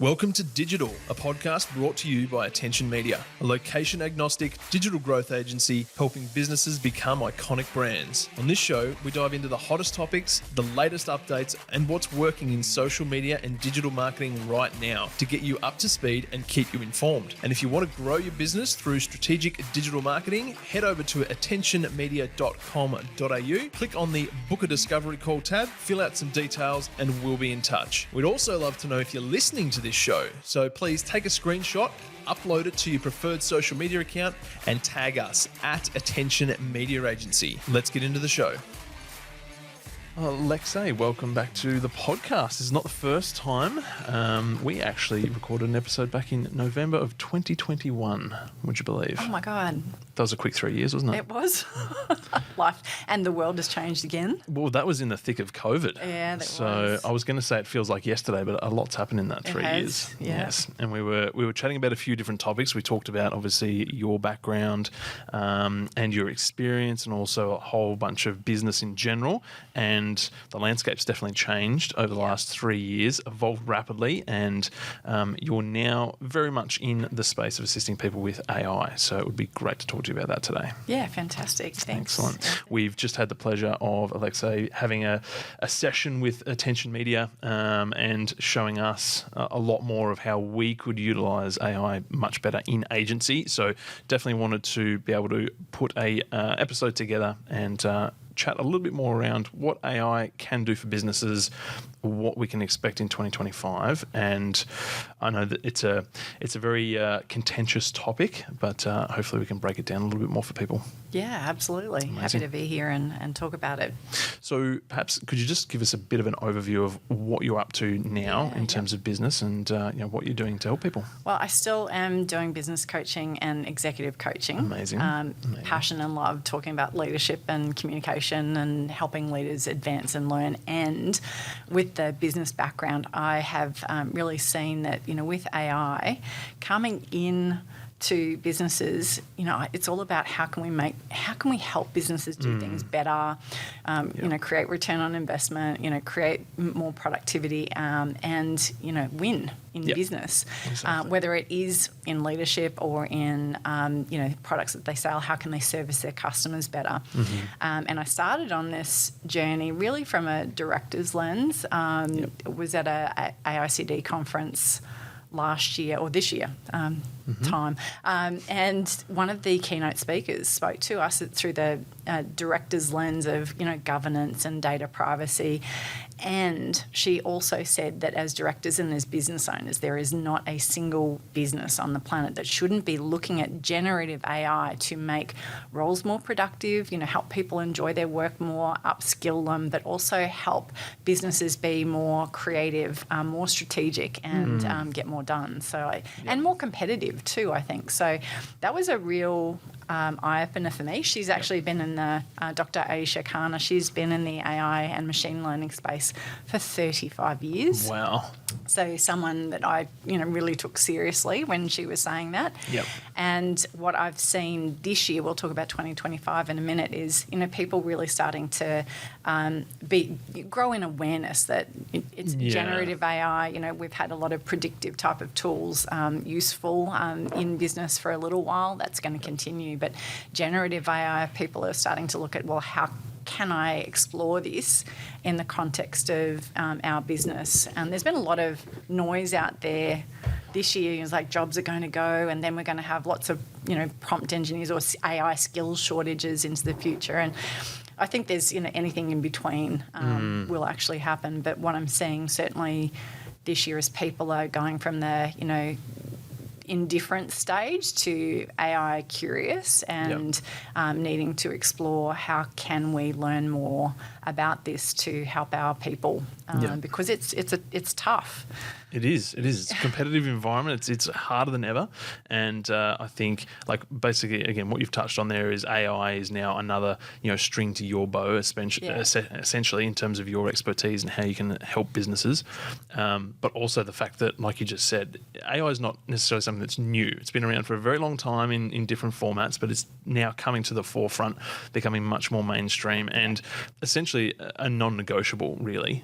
Welcome to Digital, a podcast brought to you by AttentionMedia, a location-agnostic digital growth agency helping businesses become iconic brands. On this show, we dive into the hottest topics, the latest updates, and what's working in social media and digital marketing right now to get you up to speed and keep you informed. And if you want to grow your business through strategic digital marketing, head over to AttentionMedia.com.au, click on the Book a Discovery Call tab, fill out some details, and we'll be in touch. We'd also love to know if you're listening to this show, so please take a screenshot, upload it to your preferred social media account, and tag us at Attention Media Agency. Let's get into the show. Alexie, welcome back to the podcast. It's not the first time. We actually recorded an episode back in November of 2021, would you believe? Oh my God. That was a quick 3 years, wasn't it? It was. Life and the world has changed again. Well, that was in the thick of COVID. Yeah, that was. So I was going to say it feels like yesterday, but a lot's happened in that 3 years. Yeah. Yes. And we were chatting about a few different topics. We talked about, obviously, your background and your experience, and also a whole bunch of business in general. And the landscape's definitely changed over the last 3 years, evolved rapidly, and you're now very much in the space of assisting people with AI. So it would be great to talk to you about that today. Yeah, fantastic. Thanks. Excellent. We've just had the pleasure of Alexie having a session with AttentionMedia and showing us a lot more of how we could utilise AI much better in agency. So definitely wanted to be able to put a episode together and chat a little bit more around what AI can do for businesses, what we can expect in 2025. And I know that it's a very contentious topic, but hopefully we can break it down a little bit more for people. Yeah, absolutely. Amazing. Happy to be here and talk about it. So perhaps could you just give us a bit of an overview of what you're up to now in terms of business and what you're doing to help people? Well, I still am doing business coaching and executive coaching. Amazing. Passion and love talking about leadership and communication and helping leaders advance and learn. And with the business background, I have really seen that, with AI coming in to businesses, it's all about how can we help businesses do things better, create return on investment, create more productivity, and win in business. Exactly. Whether it is in leadership or in products that they sell, how can they service their customers better? And I started on this journey really from a director's lens. Was at a AICD conference last year or this year time. And one of the keynote speakers spoke to us through the director's lens of, governance and data privacy. And she also said that as directors and as business owners, there is not a single business on the planet that shouldn't be looking at generative AI to make roles more productive, help people enjoy their work more, upskill them, but also help businesses be more creative, more strategic, and get more done. And more competitive too, I think. So that was a real eye-opener for me. She's actually been in the, Dr. Aisha Khanna, she's been in the AI and machine learning space for 35 years. Wow. So someone that I, really took seriously when she was saying that. Yep. And what I've seen this year, we'll talk about 2025 in a minute, is, people really starting to grow in awareness that it's generative AI. We've had a lot of predictive type of tools useful in business for a little while. That's going to continue. But generative AI, people are starting to look at, well, how can I explore this in the context of our business? And there's been a lot of noise out there this year. It's like jobs are going to go, and then we're going to have lots of, prompt engineers or AI skills shortages into the future. And I think there's, anything in between will actually happen. But what I'm seeing certainly this year is people are going from the, indifferent stage to AI curious and needing to explore how can we learn more about this to help our people because it's tough. It is. It's a competitive environment. It's harder than ever. And I think, basically, again, what you've touched on there is AI is now another, string to your bow, essentially, in terms of your expertise and how you can help businesses. But also the fact that, like you just said, AI is not necessarily something that's new. It's been around for a very long time in different formats, but it's now coming to the forefront, becoming much more mainstream. And essentially, essentially a non-negotiable, really,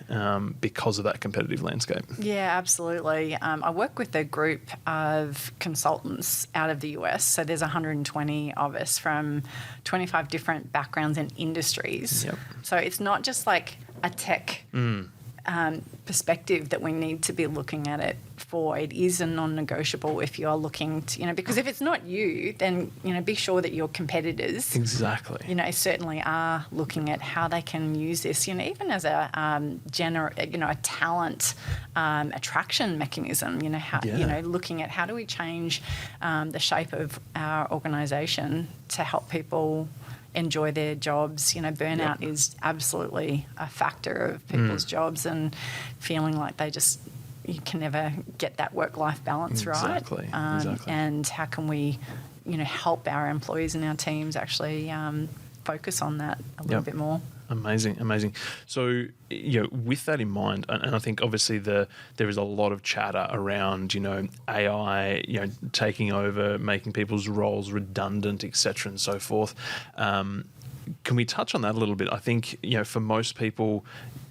because of that competitive landscape. Yeah, absolutely. I work with a group of consultants out of the US. So there's 120 of us from 25 different backgrounds and industries. Yep. So it's not just like a tech perspective that we need to be looking at it for. It is a non-negotiable if you're looking to, because if it's not you, then, be sure that your competitors Exactly. Certainly are looking at how they can use this, even as a a talent attraction mechanism, looking at how do we change the shape of our organisation to help people enjoy their jobs. Burnout is absolutely a factor of people's jobs, and feeling like you can never get that work-life balance right. Exactly. And how can we, help our employees and our teams actually focus on that a little bit more. Amazing. So, with that in mind, and I think obviously there is a lot of chatter around, AI, taking over, making people's roles redundant, etc., and so forth. Can we touch on that a little bit? I think, for most people,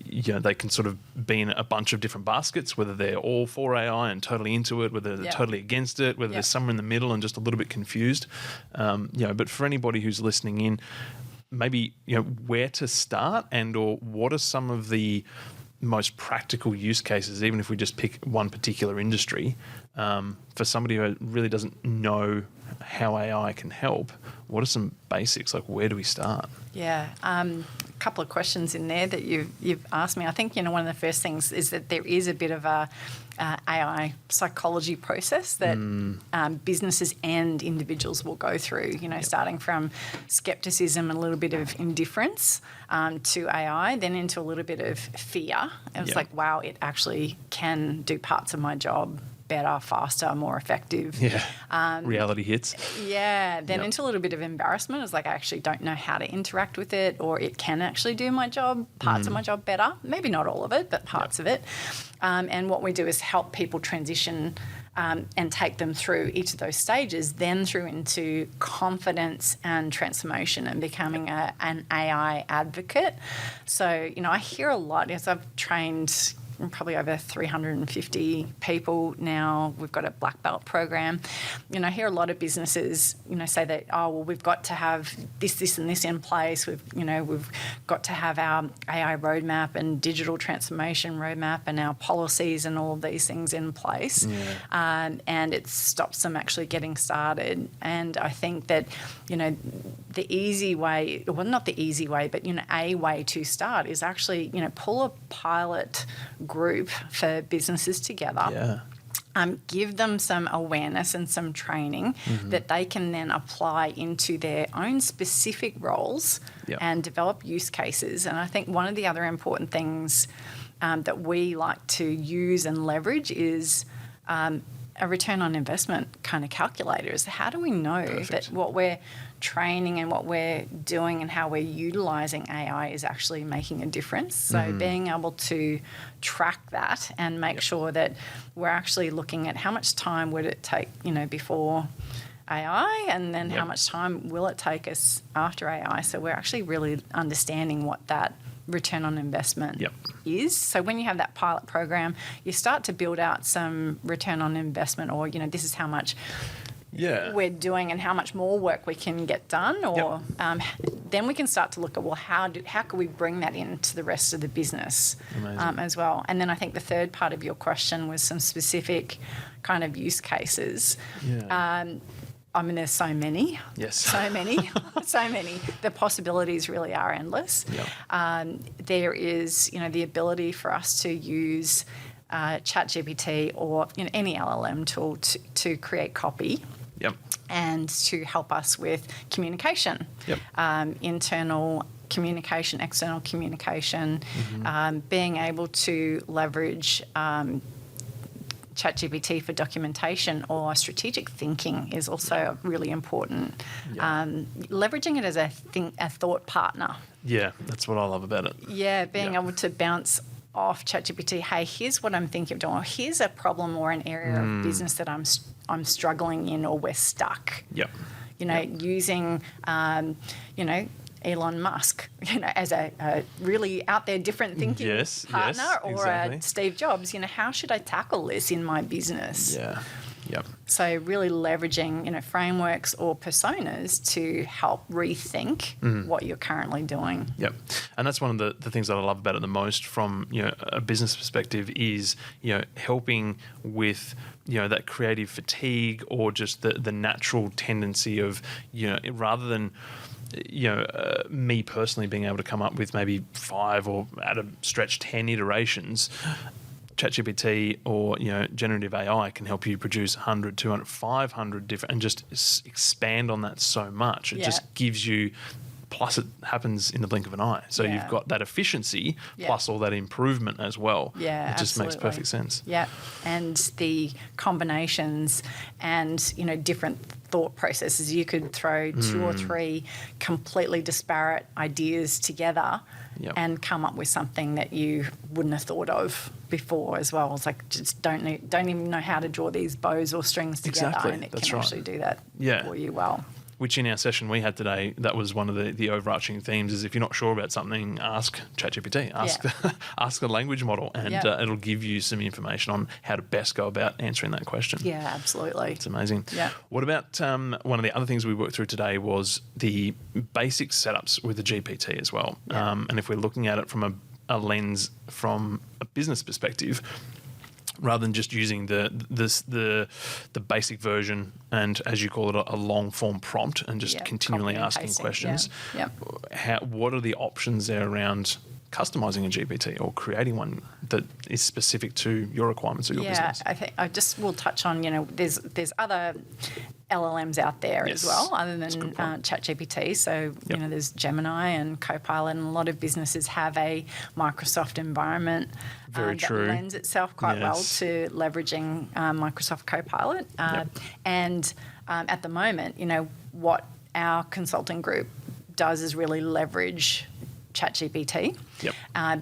they can sort of be in a bunch of different baskets, whether they're all for AI and totally into it, whether they're totally against it, whether they're somewhere in the middle and just a little bit confused. But for anybody who's listening in, maybe where to start, and or what are some of the most practical use cases, even if we just pick one particular industry, for somebody who really doesn't know how AI can help. What are some basics? Like, where do we start? Yeah, a couple of questions in there that you've asked me. I think one of the first things is that there is a bit of a AI psychology process that businesses and individuals will go through. Starting from skepticism and a little bit of indifference to AI, then into a little bit of fear. It was like, wow, it actually can do parts of my job better, faster, more effective. Yeah. Reality hits. Yeah. Then into a little bit of embarrassment. It's like, I actually don't know how to interact with it, or it can actually do my job, parts of my job better. Maybe not all of it, but parts of it. And what we do is help people transition and take them through each of those stages, then through into confidence and transformation and becoming an AI advocate. So, I hear a lot as I've trained probably over 350 people now. We've got a black belt program. I hear a lot of businesses, say that, we've got to have this, and this in place. We've got to have our AI roadmap and digital transformation roadmap and our policies and all of these things in place. And it stops them actually getting started. And I think that, the easy way, well, not the easy way, but, a way to start is actually, pull a pilot group for businesses together. Give them some awareness and some training that they can then apply into their own specific roles and develop use cases. And I think one of the other important things that we like to use and leverage is a return on investment kind of calculator. Is how do we know that what we're training and what we're doing and how we're utilising AI is actually making a difference? So being able to track that and make sure that we're actually looking at how much time would it take, before AI, and then how much time will it take us after AI. So we're actually really understanding what that return on investment is. So when you have that pilot program, you start to build out some return on investment, or, this is how much we're doing and how much more work we can get done, or then we can start to look at, how can we bring that into the rest of the business as well. And then I think the third part of your question was some specific kind of use cases. There's so many. Yes. So many. The possibilities really are endless. There is, the ability for us to use ChatGPT or any LLM tool to create copy. And to help us with communication, internal communication, external communication, being able to leverage ChatGPT for documentation or strategic thinking is also really important. Leveraging it as a thought partner. Yeah, that's what I love about it. Yeah, being able to bounce off ChatGPT, hey, here's what I'm thinking of doing, or here's a problem or an area of business that I'm struggling in, or we're stuck. Using, Elon Musk, as a really out there, different thinking partner, or exactly. a Steve Jobs, how should I tackle this in my business? Yeah. Yep. So really leveraging, frameworks or personas to help rethink what you're currently doing. Yep. And that's one of the things that I love about it the most from, a business perspective is, helping with, that creative fatigue or just the natural tendency of, rather than, me personally being able to come up with maybe 5 or at a stretch 10 iterations, ChatGPT or generative AI can help you produce 100, 200, 500 different, and just expand on that so much. It just gives you. Plus, it happens in the blink of an eye. So you've got that efficiency plus all that improvement as well. Yeah, it just makes perfect sense. Yeah, and the combinations and different thought processes. You could throw 2 or 3 completely disparate ideas together and come up with something that you wouldn't have thought of before as well. It's like just don't even know how to draw these bows or strings together, and it can actually do that for you well. Which in our session we had today, that was one of the overarching themes, is if you're not sure about something, ask ChatGPT, ask the language model, and it'll give you some information on how to best go about answering that question. Yeah, absolutely. It's amazing. Yeah. What about one of the other things we worked through today was the basic setups with the GPT as well. Yeah. And if we're looking at it from a lens from a business perspective, rather than just using the basic version and, as you call it, a long form prompt and just continually asking questions. What are the options there around customizing a GPT or creating one that is specific to your requirements or your business? I think I just will touch on, there's other LLMs out there as well, other than ChatGPT. So, there's Gemini and Copilot, and a lot of businesses have a Microsoft environment that lends itself quite well to leveraging Microsoft Copilot. And at the moment, what our consulting group does is really leverage ChatGPT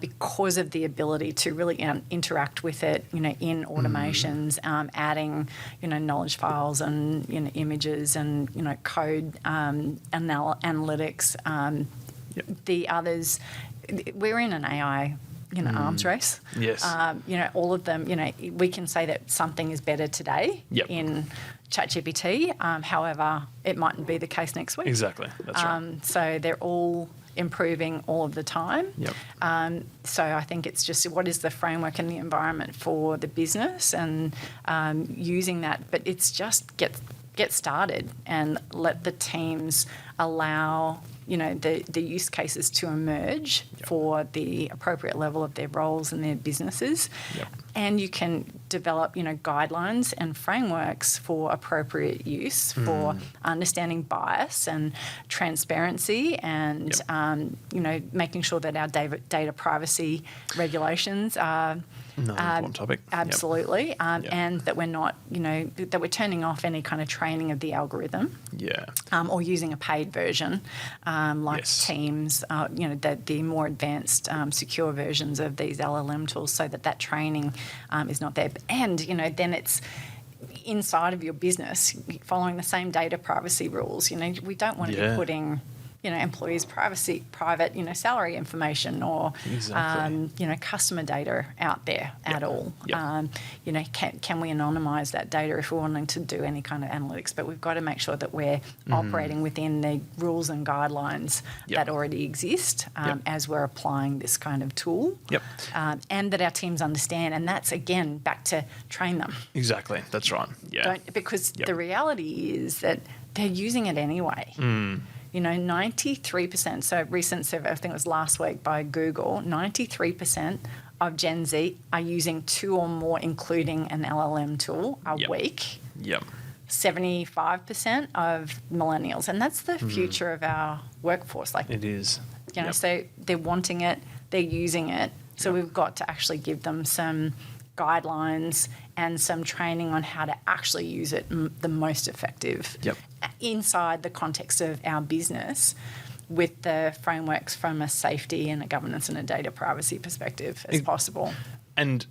because of the ability to really interact with it, in automations, adding, knowledge files and, images and, code analytics. The others, we're in an AI arms race. Yes. All of them, we can say that something is better today in ChatGPT. However, it mightn't be the case next week. Exactly. That's right. So they're all improving all of the time. So I think it's just what is the framework and the environment for the business, and using that. But it's just get started and let the teams allow the use cases to emerge for the appropriate level of their roles and their businesses. And you can develop, guidelines and frameworks for appropriate use, for understanding bias and transparency, and making sure that our data privacy regulations are another important topic. Absolutely, and that we're not, that we're turning off any kind of training of the algorithm. Or using a paid version, like Teams, the more advanced, secure versions of these LLM tools, so that training is not there. And, then it's inside of your business, following the same data privacy rules. We don't want to be putting employees' private, salary information or, customer data out there at all. Can we anonymise that data if we're wanting to do any kind of analytics? But we've got to make sure that we're operating within the rules and guidelines that already exist as we're applying this kind of tool, and that our teams understand. And that's, again, back to train them. Exactly. That's right. Because the reality is that they're using it anyway. 93%, so a recent survey, I think it was last week by Google, 93% of Gen Z are using 2 or more, including an LLM tool, a week. 75% of millennials. And that's the future of our workforce. It is. So they're wanting it, they're using it. So we've got to actually give them some guidelines and some training on how to actually use it the most effective inside the context of our business, with the frameworks from a safety and a governance and a data privacy perspective as possible. And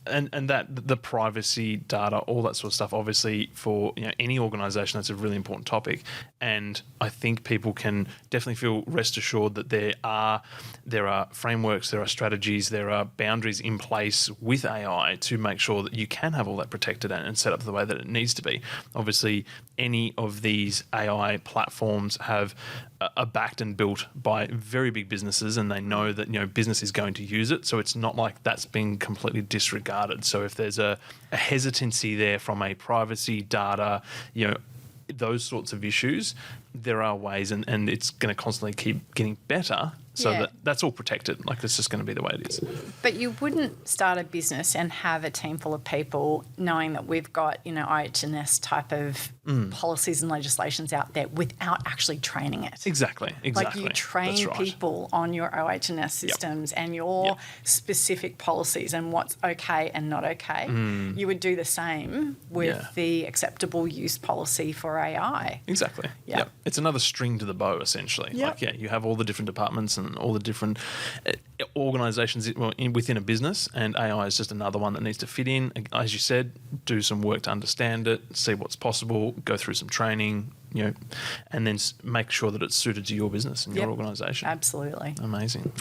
And that the privacy data, all that sort of stuff, obviously for any organisation, that's a really important topic. And I think people can definitely feel rest assured that there are frameworks, there are strategies, there are boundaries in place with AI to make sure that you can have all that protected and set up the way that it needs to be. Obviously, any of these AI platforms are backed and built by very big businesses, and they know that business is going to use it. So it's not like that's being completely disregarded. So if there's a hesitancy there from a privacy data, those sorts of issues, there are ways, and it's going to constantly keep getting better. So that's all protected. Like, that's just going to be the way it is. But you wouldn't start a business and have a team full of people knowing that we've got, IHS type of policies and legislations out there without actually training it. Exactly. Like, you train people on your OHS systems and your specific policies and what's okay and not okay. You would do the same with the acceptable use policy for AI. Exactly. Yep. It's another string to the bow, essentially. Yep. Like, you have all the different departments and all the different organisations within a business, and AI is just another one that needs to fit in. As you said, do some work to understand it, see what's possible, go through some training, and then make sure that it's suited to your business and your organisation. Absolutely. Amazing.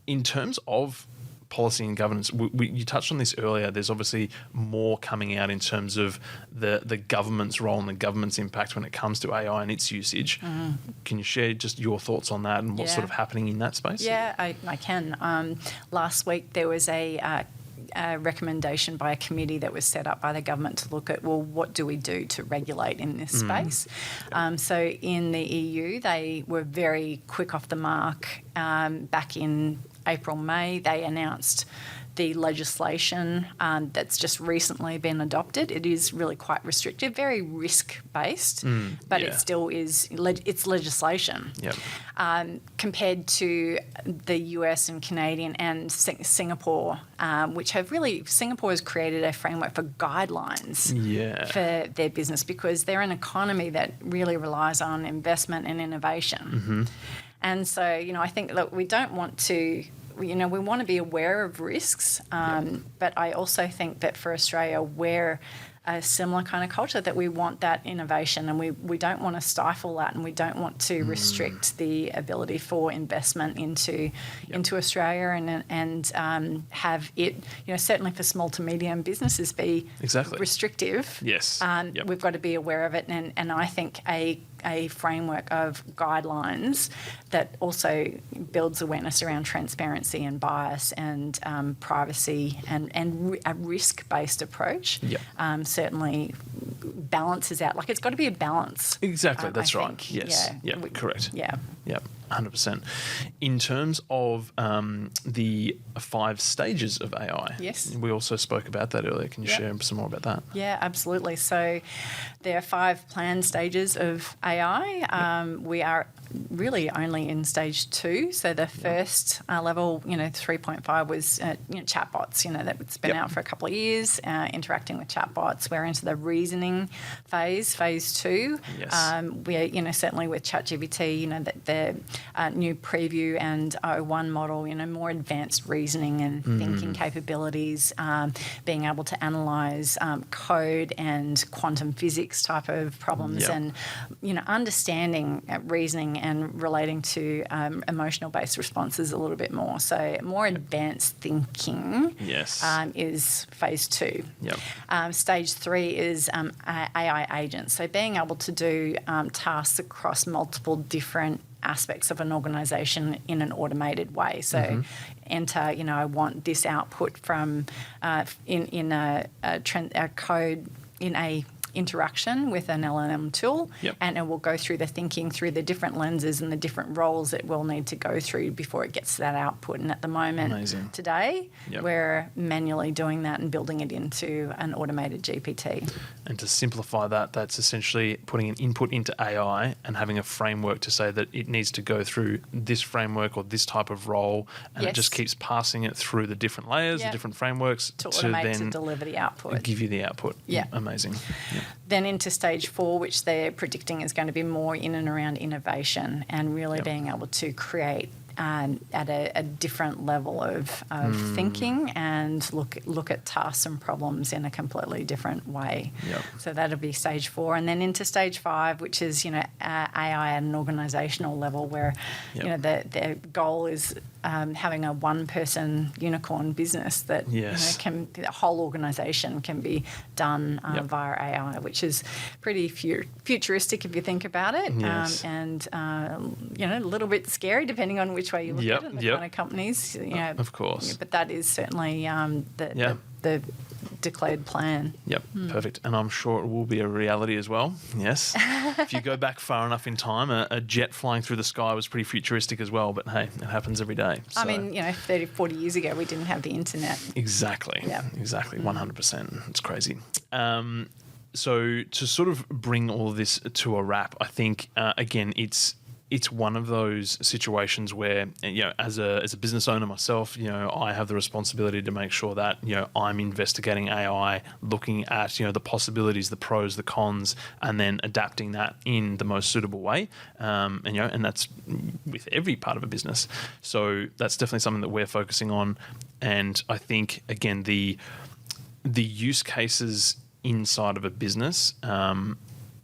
In terms of policy and governance, you touched on this earlier. There's obviously more coming out in terms of the government's role and the government's impact when it comes to AI and its usage. Can you share just your thoughts on that and what's sort of happening in that space? Yeah, I can. Last week there was a recommendation by a committee that was set up by the government to look at, what do we do to regulate in this space? So in the EU, they were very quick off the mark. Back in April, May, they announced the legislation that's just recently been adopted. It is really quite restrictive, very risk-based, but it still is, it's legislation. Compared to the US and Canadian and Singapore, which have really, Singapore has created a framework for guidelines for their business, because they're an economy that really relies on investment and innovation. And so, I think, look, we don't want to, we want to be aware of risks, but I also think that for Australia, we're a similar kind of culture, that we want that innovation, and we don't want to stifle that, and we don't want to restrict the ability for investment into Australia, and have it, certainly for small to medium businesses, be restrictive. We've got to be aware of it, and I think a framework of guidelines that also builds awareness around transparency and bias and privacy and a risk-based approach certainly balances out. Like, it's got to be a balance. Exactly, that's right. Yes. Correct. 100%. In terms of the 5 stages of AI, we also spoke about that earlier. Can you share some more about that? Yeah, absolutely. So there are 5 planned stages of AI. We are really only in stage 2. So the first level, 3.5 was chatbots. That's been out for a couple of years, interacting with chatbots. We're into the reasoning phase 2. We're certainly with ChatGPT, the new preview and O1 model, more advanced reasoning and thinking capabilities, being able to analyse code and quantum physics type of problems, and understanding reasoning and relating to emotional-based responses a little bit more. So more advanced thinking is phase 2. Stage 3 is AI agents. So being able to do tasks across multiple different aspects of an organisation in an automated way. So enter, I want this output from in a code in a interaction with an LLM tool, and it will go through the thinking through the different lenses and the different roles it will need to go through before it gets to that output. And at the moment, today, we're manually doing that and building it into an automated GPT. And to simplify that, that's essentially putting an input into AI and having a framework to say that it needs to go through this framework or this type of role, and it just keeps passing it through the different layers, the different frameworks to automate, to deliver the output. Give you the output. Amazing. Then into stage 4, which they're predicting is going to be more in and around innovation and really being able to create at a different level of thinking and look at tasks and problems in a completely different way. Yep. So that'll be stage 4, and then into stage 5, which is AI at an organisational level, where the goal is having a one-person unicorn business that the whole organisation can be done via AI, which is pretty futuristic if you think about it, and a little bit scary depending on which way you look at it, and the kind of companies. Of course. But that is certainly the declared plan. Yep, perfect. And I'm sure it will be a reality as well. Yes. If you go back far enough in time, a jet flying through the sky was pretty futuristic as well, but hey, it happens every day. So. I mean, 30, 40 years ago, we didn't have the internet. Exactly. Yep. Exactly. 100%. It's crazy. So to sort of bring all of this to a wrap, I think, again, it's one of those situations where, as a business owner myself, I have the responsibility to make sure that, I'm investigating AI, looking at, the possibilities, the pros, the cons, and then adapting that in the most suitable way. And that's with every part of a business. So that's definitely something that we're focusing on. And I think, again, the use cases inside of a business,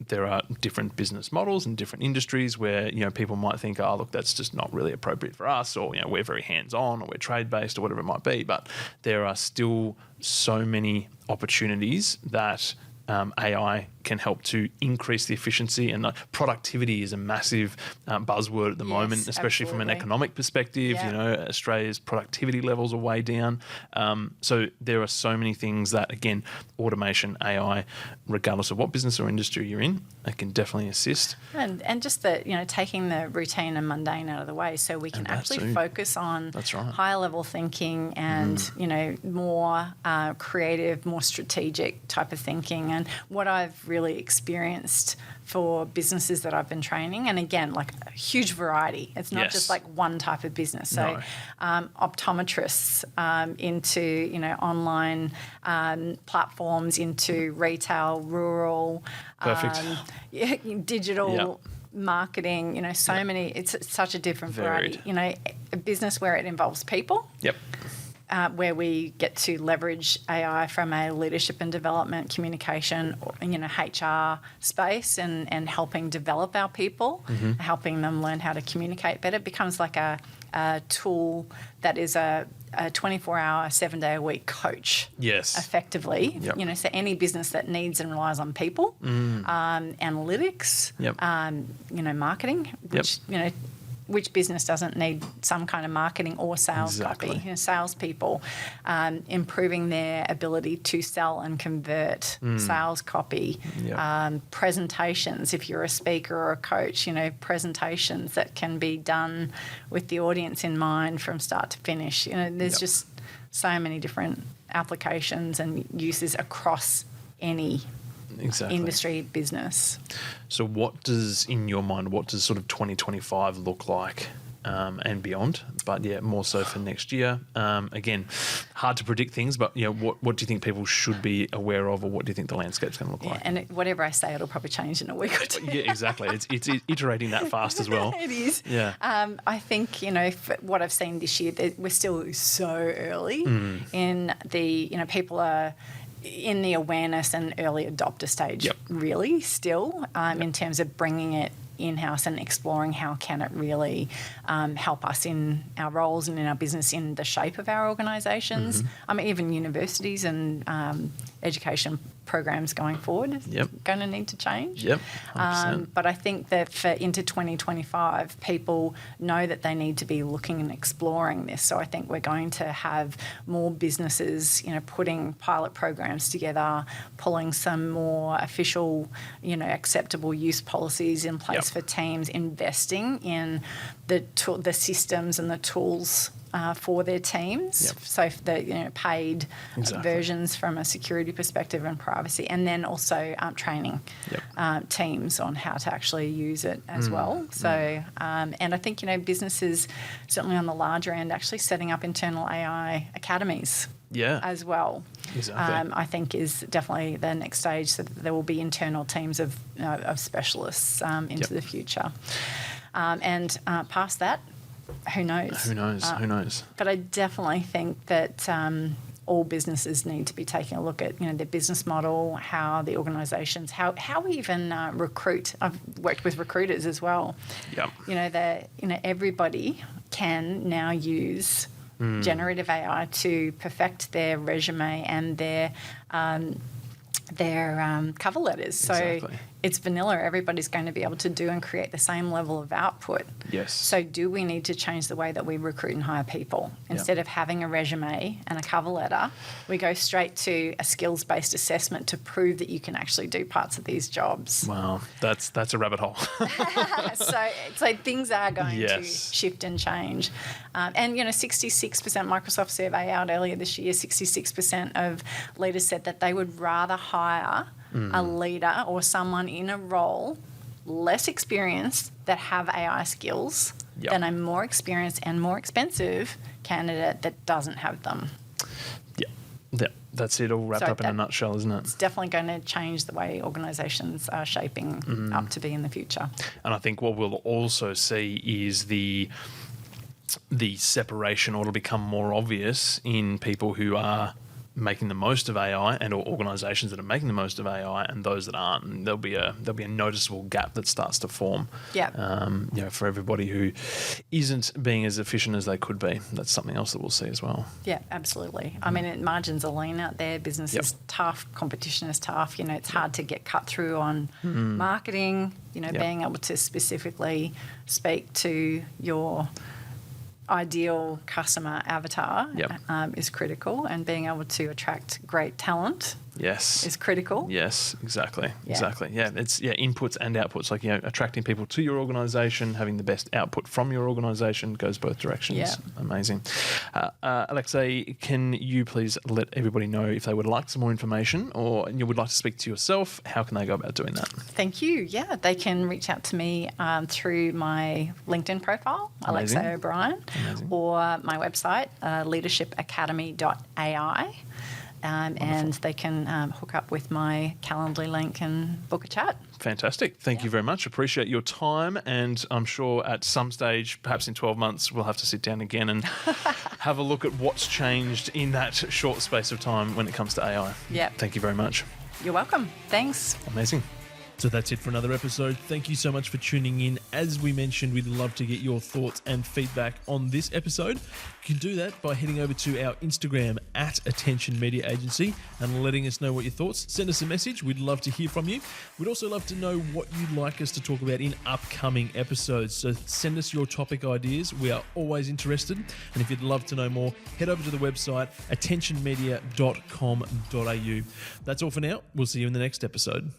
there are different business models and different industries where, people might think, oh, look, that's just not really appropriate for us, or, we're very hands-on, or we're trade-based, or whatever it might be. But there are still so many opportunities that AI can help to increase the efficiency, and productivity is a massive buzzword at the moment, especially from an economic perspective. Australia's productivity levels are way down. So there are so many things that, again, automation, AI, regardless of what business or industry you're in, it can definitely assist. And just the, taking the routine and mundane out of the way, so we can actually focus on higher level thinking and, more creative, more strategic type of thinking. And what I've really experienced for businesses that I've been training, and again, like a huge variety. It's not just like one type of business. So optometrists into, online platforms, into retail, rural, digital marketing, so many, it's such a different variety. A business where it involves people. Yep. Where we get to leverage AI from a leadership and development, communication, HR space, and helping develop our people, helping them learn how to communicate better. It becomes like a tool that is a 24-hour, 7-day-a-week coach. Yes. Effectively. Yep. So any business that needs and relies on people, analytics, marketing, which business doesn't need some kind of marketing or sales copy? Salespeople, improving their ability to sell and convert, sales copy, presentations. If you're a speaker or a coach, presentations that can be done with the audience in mind from start to finish. There's just so many different applications and uses across any industry, business. So in your mind, what does sort of 2025 look like and beyond? But more so for next year. Again, hard to predict things, but what do you think people should be aware of, or what do you think the landscape's going to look like? And whatever I say, it'll probably change in a week or two. Yeah, exactly. It's iterating that fast as well. It is. Yeah. I think, what I've seen this year, we're still so early in the, people are in the awareness and early adopter stage, really still, in terms of bringing it in-house and exploring how can it really help us in our roles and in our business, in the shape of our organisations. I mean, even universities and education programs going forward is going to need to change. Yep, 100%. But I think that for into 2025, people know that they need to be looking and exploring this. So I think we're going to have more businesses, putting pilot programs together, pulling some more official, acceptable use policies in place for teams, investing in the systems and the tools for their teams. So the paid versions from a security perspective and privacy, and then also training teams on how to actually use it as well. So and I think businesses, certainly on the larger end, actually setting up internal AI academies as well. Exactly. I think is definitely the next stage, so that there will be internal teams of specialists into the future. And past that, who knows? Who knows? But I definitely think that all businesses need to be taking a look at, their business model, how the organisations, how we even recruit. I've worked with recruiters as well. Yep. Everybody can now use generative AI to perfect their resume and their cover letters. So Exactly. it's vanilla. Everybody's going to be able to do and create the same level of output. Yes. So do we need to change the way that we recruit and hire people? Instead of having a resume and a cover letter, we go straight to a skills-based assessment to prove that you can actually do parts of these jobs. Wow, that's a rabbit hole. So things are going to Yes. shift and change. And 66% Microsoft survey out earlier this year, 66% of leaders said that they would rather hire a leader or someone in a role less experienced that have AI skills Yep. than a more experienced and more expensive candidate that doesn't have them. Yeah, that's it all wrapped So up in a nutshell, isn't it? It's definitely going to change the way organisations are shaping up to be in the future. And I think what we'll also see is the separation, or it'll become more obvious in people who are making the most of AI and or organisations that are making the most of AI and those that aren't. And there'll be a noticeable gap that starts to form. Yeah. For everybody who isn't being as efficient as they could be. That's something else that we'll see as well. Yeah, absolutely. I mean, margins are lean out there. Business is tough. Competition is tough. It's hard to get cut through on marketing. Being able to specifically speak to your ideal customer avatar is critical, and being able to attract great talent is critical. Yes, exactly. Yeah, it's inputs and outputs. Like attracting people to your organisation, having the best output from your organisation goes both directions. Yeah. Amazing. Alexie, can you please let everybody know if they would like some more information or you would like to speak to yourself? How can they go about doing that? Thank you. Yeah, they can reach out to me through my LinkedIn profile, Amazing. Alexie O Brien, or my website, Leadership Academy.AI. And they can hook up with my Calendly link and book a chat. Fantastic. Thank you very much. Appreciate your time. And I'm sure at some stage, perhaps in 12 months, we'll have to sit down again and have a look at what's changed in that short space of time when it comes to AI. Yeah. Thank you very much. You're welcome. Thanks. Amazing. So that's it for another episode. Thank you so much for tuning in. As we mentioned, we'd love to get your thoughts and feedback on this episode. You can do that by heading over to our Instagram at AttentionMedia and letting us know what your thoughts. Send us a message. We'd love to hear from you. We'd also love to know what you'd like us to talk about in upcoming episodes. So send us your topic ideas. We are always interested. And if you'd love to know more, head over to the website AttentionMedia.com.au. That's all for now. We'll see you in the next episode.